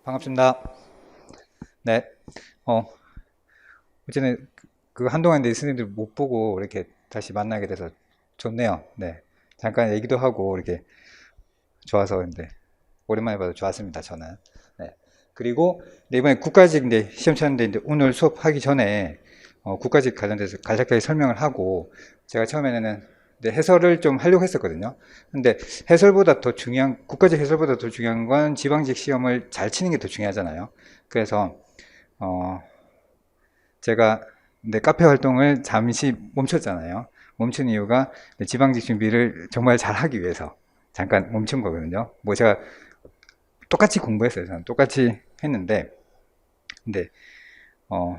반갑습니다. 네. 어, 어제는 한동안 내 스님들 못 보고 이렇게 다시 만나게 돼서 좋네요. 네. 잠깐 얘기도 하고 이렇게 좋아서 근데 오랜만에 봐도 좋았습니다. 저는. 네. 그리고 네, 이번에 국가직 이제 시험 쳤는데 이제 오늘 수업하기 전에 국가직 관련돼서 간략하게 설명을 하고 제가 처음에는 이제 해설을 좀 하려고 했었거든요. 근데 해설보다 더 중요한 국가직 해설보다 더 중요한 건 지방직 시험을 잘 치는 게 더 중요하잖아요. 그래서 어, 제가 내 카페 활동을 잠시 멈췄잖아요. 멈춘 이유가 지방직 준비를 정말 잘 하기 위해서 잠깐 멈춘 거거든요. 뭐 제가 똑같이 공부했어요. 저는 똑같이 했는데, 근데, 어,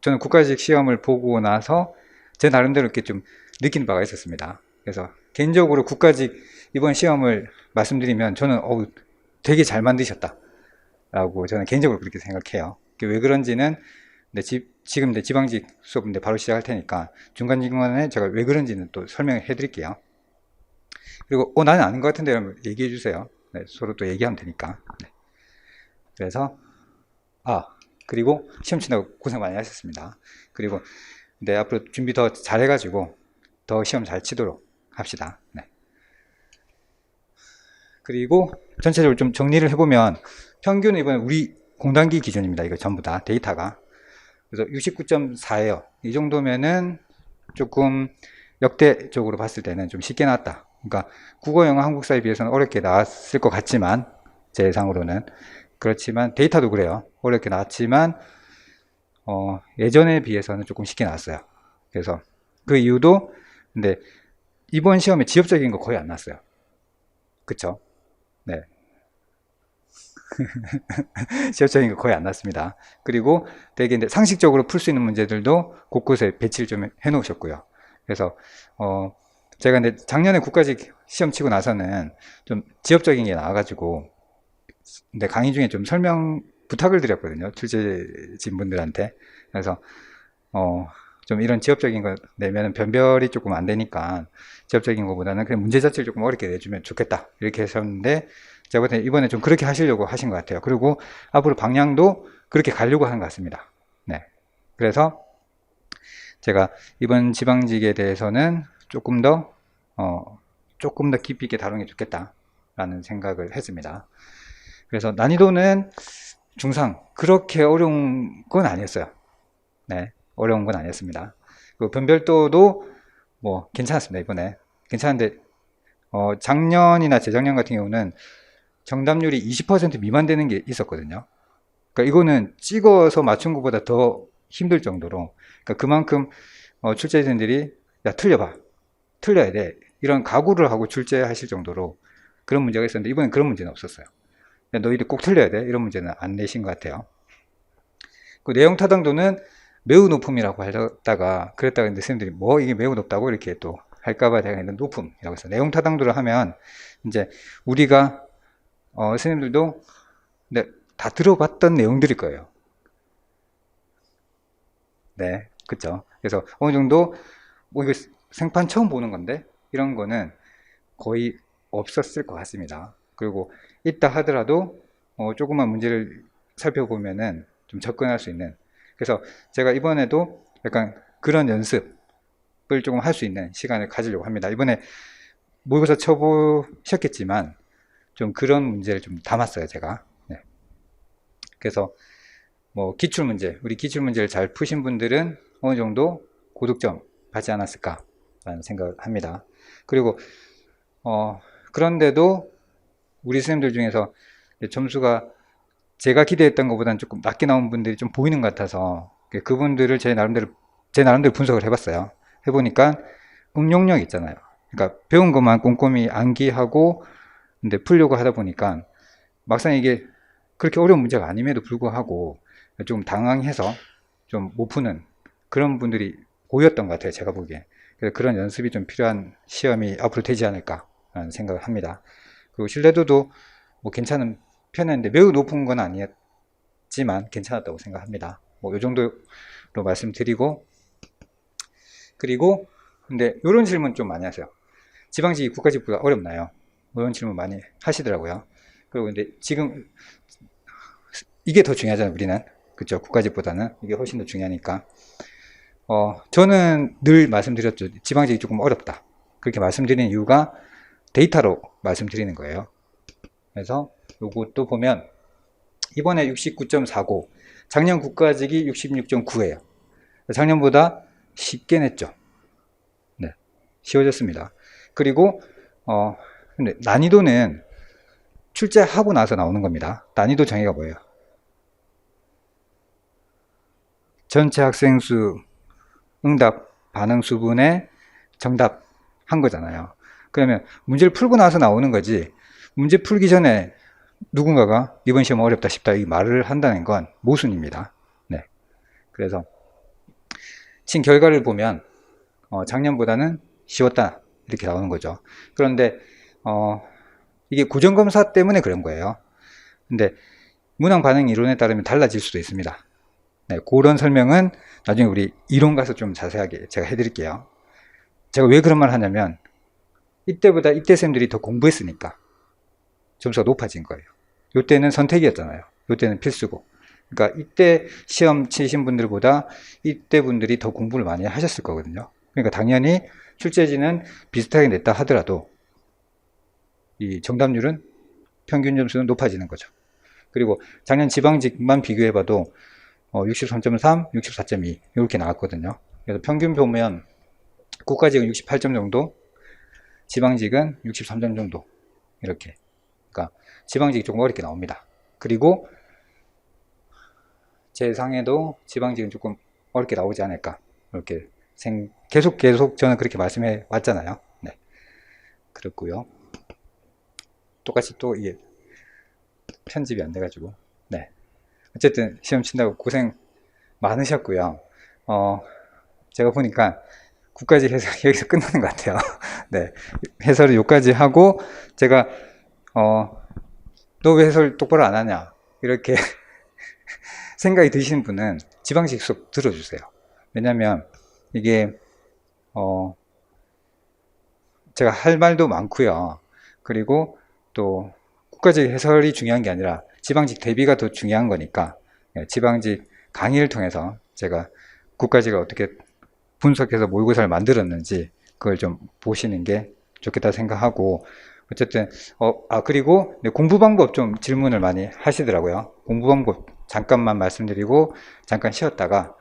저는 국가직 시험을 보고 나서 제 나름대로 이렇게 좀 느낀 바가 있었습니다. 그래서 개인적으로 국가직 이번 시험을 말씀드리면 저는 되게 잘 만드셨다. 라고 저는 개인적으로 그렇게 생각해요. 왜 그런지는 지금 내 지방직 수업 바로 시작할 테니까 중간중간에 제가 왜 그런지는 또 설명해 드릴게요. 그리고 나는 아는 것 같은데 여러분 얘기해 주세요. 네, 서로 또 얘기하면 되니까. 네. 그래서 그리고 시험 치다고 고생 많이 하셨습니다. 그리고 앞으로 준비 더 잘해가지고 더 시험 잘 치도록 합시다. 네. 그리고 전체적으로 좀 정리를 해보면 평균은 이번에 우리 공단기 기준입니다. 이거 전부 다 데이터가. 그래서 69.4예요. 이 정도면은 조금 역대적으로 봤을 때는 좀 쉽게 나왔다. 그러니까 국어, 영어, 한국사에 비해서는 어렵게 나왔을 것 같지만 제 예상으로는 그렇지만 데이터도 그래요. 어렵게 나왔지만 예전에 비해서는 조금 쉽게 나왔어요. 그래서 그 이유도 근데 이번 시험에 지엽적인 거 거의 안 나왔어요. 그쵸? 네. 지엽적인 거 거의 안 났습니다. 그리고 되게 이제 상식적으로 풀 수 있는 문제들도 곳곳에 배치를 좀 해 놓으셨고요. 그래서 제가 근데 작년에 국가직 시험 치고 나서는 좀 지엽적인 게 나와가지고 근데 강의 중에 좀 설명 부탁을 드렸거든요. 출제진 분들한테. 그래서 좀 이런 지엽적인 거 내면은 변별이 조금 안 되니까 지엽적인 거보다는 그냥 문제 자체를 조금 어렵게 내주면 좋겠다 이렇게 하셨는데 제가 볼 때 이번에 좀 그렇게 하시려고 하신 것 같아요. 그리고 앞으로 방향도 그렇게 가려고 하는 것 같습니다. 네. 그래서 제가 이번 지방직에 대해서는 조금 더 깊이 있게 다루는 게 좋겠다라는 생각을 했습니다. 그래서 난이도는 중상, 그렇게 어려운 건 아니었어요. 네. 어려운 건 아니었습니다. 그 변별도도 뭐 괜찮았습니다. 이번에. 괜찮은데, 작년이나 재작년 같은 경우는 정답률이 20% 미만 되는 게 있었거든요. 그러니까 이거는 찍어서 맞춘 것보다 더 힘들 정도로, 그러니까 그만큼 출제진들이 야 틀려봐, 틀려야 돼 이런 각오를 하고 출제하실 정도로 그런 문제가 있었는데 이번엔 그런 문제는 없었어요. 야, 너희들 꼭 틀려야 돼 이런 문제는 안 내신 것 같아요. 그 내용 타당도는 매우 높음이라고 하다가 그랬다가 이제 선생님들이 뭐 이게 매우 높다고 이렇게 또 할까봐 제가 있는 높음이라고 해서 내용 타당도를 하면 이제 우리가 선생님들도 다 들어봤던 내용들일 거예요. 네, 그쵸. 그래서 어느 정도 뭐 이거 생판 처음 보는 건데 이런 거는 거의 없었을 것 같습니다. 그리고 있다 하더라도 조그만 문제를 살펴보면은 좀 접근할 수 있는. 그래서 제가 이번에도 약간 그런 연습을 조금 할 수 있는 시간을 가지려고 합니다. 이번에 모의고사 쳐보셨겠지만 좀 그런 문제를 좀 담았어요, 제가. 네. 그래서 뭐 기출문제, 우리 기출문제를 잘 푸신 분들은 어느 정도 고득점 받지 않았을까라는 생각을 합니다. 그리고 그런데도 우리 선생님들 중에서 점수가 제가 기대했던 것보다는 조금 낮게 나온 분들이 좀 보이는 것 같아서 그분들을 제 나름대로 분석을 해봤어요. 해보니까 응용력 있잖아요. 그러니까 배운 것만 꼼꼼히 암기하고 근데 풀려고 하다 보니까 막상 이게 그렇게 어려운 문제가 아님에도 불구하고 좀 당황해서 좀 못 푸는 그런 분들이 보였던 것 같아요. 제가 보기에. 그래서 그런 연습이 좀 필요한 시험이 앞으로 되지 않을까라는 생각을 합니다. 그리고 신뢰도도 뭐 괜찮은 편이었는데 매우 높은 건 아니었지만 괜찮았다고 생각합니다. 뭐 이 정도로 말씀드리고 그리고 근데 이런 질문 좀 많이 하세요. 지방직이 국가직보다 어렵나요? 이런 질문 많이 하시더라고요. 그리고 근데 지금 이게 더 중요하잖아요, 우리는. 그쵸? 국가직보다는. 이게 훨씬 더 중요하니까. 저는 늘 말씀드렸죠. 지방직이 조금 어렵다. 그렇게 말씀드리는 이유가 데이터로 말씀드리는 거예요. 그래서 요것도 보면, 이번에 69.49, 작년 국가직이 66.9예요. 작년보다 쉽게 냈죠. 네, 쉬워졌습니다. 그리고 근데 난이도는 출제하고 나서 나오는 겁니다. 난이도 정의가 뭐예요? 전체 학생 수, 응답, 반응 수분의 정답 한 거잖아요. 그러면 문제를 풀고 나서 나오는 거지, 문제 풀기 전에 누군가가 이번 시험 어렵다 싶다 이 말을 한다는 건 모순입니다. 네. 그래서 친 결과를 보면 작년보다는 쉬웠다 이렇게 나오는 거죠. 그런데 이게 고정검사 때문에 그런 거예요. 근데 문항 반응 이론에 따르면 달라질 수도 있습니다. 네, 그런 설명은 나중에 우리 이론 가서 좀 자세하게 제가 해드릴게요. 제가 왜 그런 말 하냐면, 이때보다 이때 쌤들이 더 공부했으니까 점수가 높아진 거예요. 이때는 선택이었잖아요. 이때는 필수고. 그러니까 이때 시험 치신 분들보다 이때 분들이 더 공부를 많이 하셨을 거거든요. 그러니까 당연히 출제지는 비슷하게 냈다 하더라도 이 정답률은, 평균 점수는 높아지는 거죠. 그리고 작년 지방직만 비교해봐도 63.3, 64.2 이렇게 나왔거든요. 그래서 평균 보면 국가직은 68점 정도, 지방직은 63점 정도 이렇게. 그러니까 지방직이 조금 어렵게 나옵니다. 그리고 제 예상에도 지방직은 조금 어렵게 나오지 않을까 이렇게 계속 저는 그렇게 말씀해 왔잖아요. 네, 그렇고요. 똑같이 또 이게 편집이 안 돼가지고, 네, 어쨌든 시험 친다고 고생 많으셨고요. 제가 보니까 국가직 해설 여기서 끝나는 것 같아요. 네, 해설을 여기까지 하고, 제가 너 왜 해설 똑바로 안 하냐 이렇게 생각이 드시는 분은 지방직 수업 들어주세요. 왜냐면 이게 제가 할 말도 많고요. 그리고 또 국가직 해설이 중요한 게 아니라 지방직 대비가 더 중요한 거니까, 지방직 강의를 통해서 제가 국가직을 어떻게 분석해서 모의고사를 만들었는지 그걸 좀 보시는 게 좋겠다 생각하고, 어쨌든 그리고 네, 공부 방법 좀 질문을 많이 하시더라고요. 공부 방법 잠깐만 말씀드리고 잠깐 쉬었다가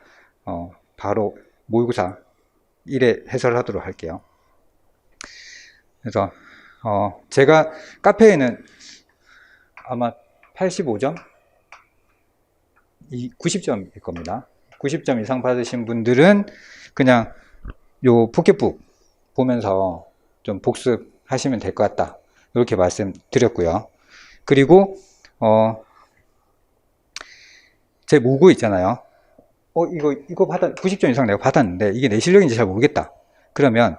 바로 모의고사 1회 해설하도록 할게요. 그래서 제가 카페에는 아마 85점? 90점일 겁니다. 90점 이상 받으신 분들은 그냥 요 포켓북 보면서 좀 복습하시면 될 것 같다 이렇게 말씀드렸고요. 그리고 제 모고 있잖아요. 이거 90점 이상 내가 받았는데 이게 내 실력인지 잘 모르겠다. 그러면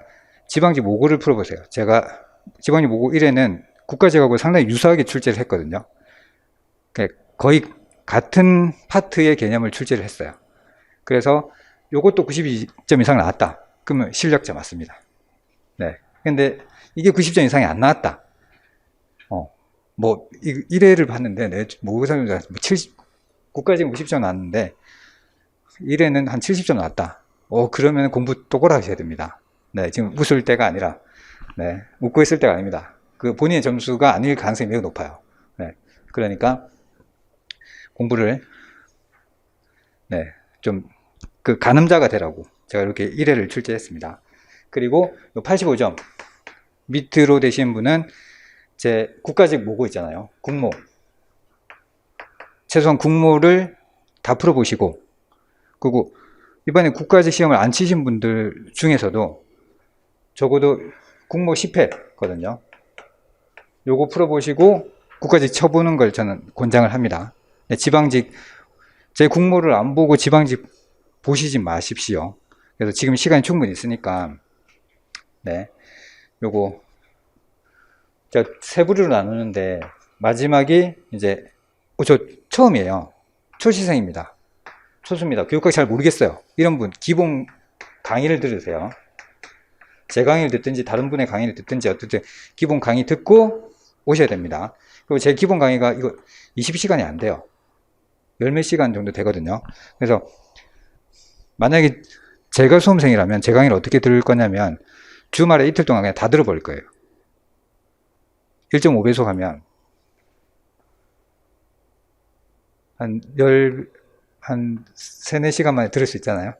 지방직 모고를 풀어보세요. 제가 지방직 모고 1회는 국가직하고 상당히 유사하게 출제를 했거든요. 거의 같은 파트의 개념을 출제를 했어요. 그래서 요것도 92점 이상 나왔다. 그러면 실력자 맞습니다. 네. 근데 이게 90점 이상이 안 나왔다. 뭐 1회를 봤는데 내 모의고사는 70, 국가직은 90점 나왔는데 1회는 한 70점 나왔다. 그러면 공부 똑바로 하셔야 됩니다. 네, 지금 웃을 때가 아니라, 네, 웃고 있을 때가 아닙니다. 그 본인의 점수가 아닐 가능성이 매우 높아요. 네, 그러니까 공부를, 네, 좀 그 가늠자가 되라고 제가 이렇게 1회를 출제했습니다. 그리고 85점 밑으로 되신 분은 제 국가직 모고 있잖아요. 국모. 최소한 국모를 다 풀어보시고, 그리고 이번에 국가직 시험을 안 치신 분들 중에서도 적어도 국모 10회거든요. 요거 풀어보시고 국가직 쳐보는 걸 저는 권장을 합니다. 네, 지방직, 제 국모를 안 보고 지방직 보시지 마십시오. 그래서 지금 시간이 충분히 있으니까, 네, 요거 제가 세 부류로 나누는데 마지막이 이제 저 처음이에요. 초시생입니다. 초수입니다. 교육학 잘 모르겠어요. 이런 분 기본 강의를 들으세요. 제 강의를 듣든지 다른 분의 강의를 듣든지 어쨌든 기본 강의 듣고 오셔야 됩니다. 그리고 제 기본 강의가 이거 20시간이 안 돼요. 열 몇 시간 정도 되거든요. 그래서 만약에 제가 수험생이라면 제 강의를 어떻게 들을 거냐면 주말에 이틀 동안 그냥 다 들어버릴 거예요. 1.5배속 하면 한 3, 4시간 만에 들을 수 있잖아요.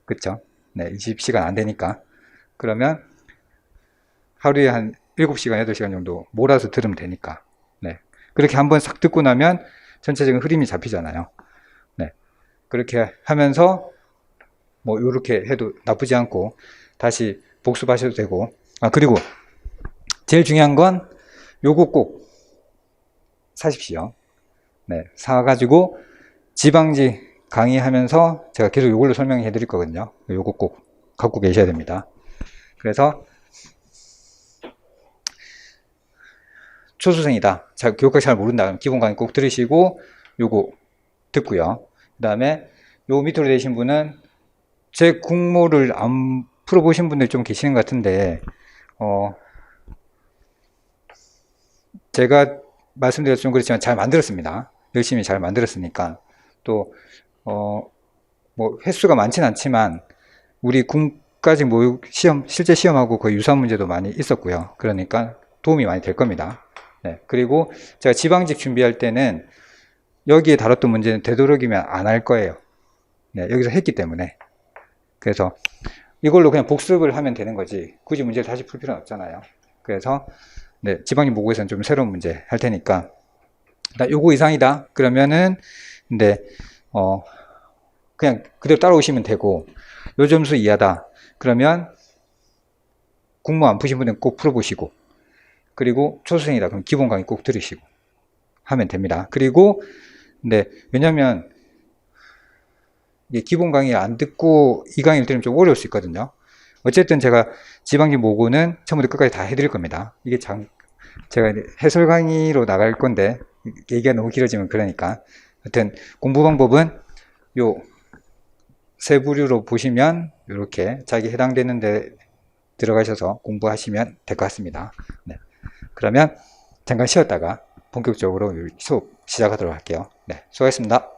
그쵸? 네, 20시간 안 되니까. 그러면 하루에 한 7시간, 8시간 정도 몰아서 들으면 되니까. 네. 그렇게 한번 싹 듣고 나면 전체적인 흐름이 잡히잖아요. 네. 그렇게 하면서 뭐 이렇게 해도 나쁘지 않고 다시 복습하셔도 되고. 아, 그리고 제일 중요한 건 요거 꼭 사십시오. 네. 사가지고 지방지 강의하면서 제가 계속 요걸로 설명해 드릴 거거든요. 요거 꼭 갖고 계셔야 됩니다. 그래서 초수생이다, 교육학 잘 모른다, 기본 강의 꼭 들으시고 요거 듣고요. 그 다음에 요 밑으로 되신 분은 제 국모를 안 풀어보신 분들 좀 계시는 것 같은데 제가 말씀드려서 좀 그렇지만 잘 만들었습니다. 열심히 잘 만들었으니까. 또 뭐 횟수가 많지는 않지만 우리 군까지 모의 시험, 실제 시험하고 거의 유사한 문제도 많이 있었고요. 그러니까 도움이 많이 될 겁니다. 네. 그리고 제가 지방직 준비할 때는 여기에 다뤘던 문제는 되도록이면 안 할 거예요. 네, 여기서 했기 때문에. 그래서 이걸로 그냥 복습을 하면 되는 거지 굳이 문제를 다시 풀 필요는 없잖아요. 그래서 네, 지방직 모국에서는 좀 새로운 문제 할 테니까 요거 이상이다 그러면은 근데 그냥 그대로 따라오시면 되고, 요 점수 이하다 그러면 국모 안 푸신 분은 꼭 풀어보시고, 그리고 초수생이다 그럼 기본 강의 꼭 들으시고 하면 됩니다. 그리고 근데 왜냐면 이게 기본 강의 안 듣고 이 강의를 들으면 좀 어려울 수 있거든요. 어쨌든 제가 지방직 모고는 처음부터 끝까지 다 해드릴 겁니다. 이게 제가 해설 강의로 나갈 건데 얘기가 너무 길어지면 그러니까. 하여튼 공부 방법은 요 세 부류로 보시면 이렇게 자기 해당되는 데 들어가셔서 공부하시면 될 것 같습니다. 네. 그러면 잠깐 쉬었다가 본격적으로 수업 시작하도록 할게요. 네, 수고하셨습니다.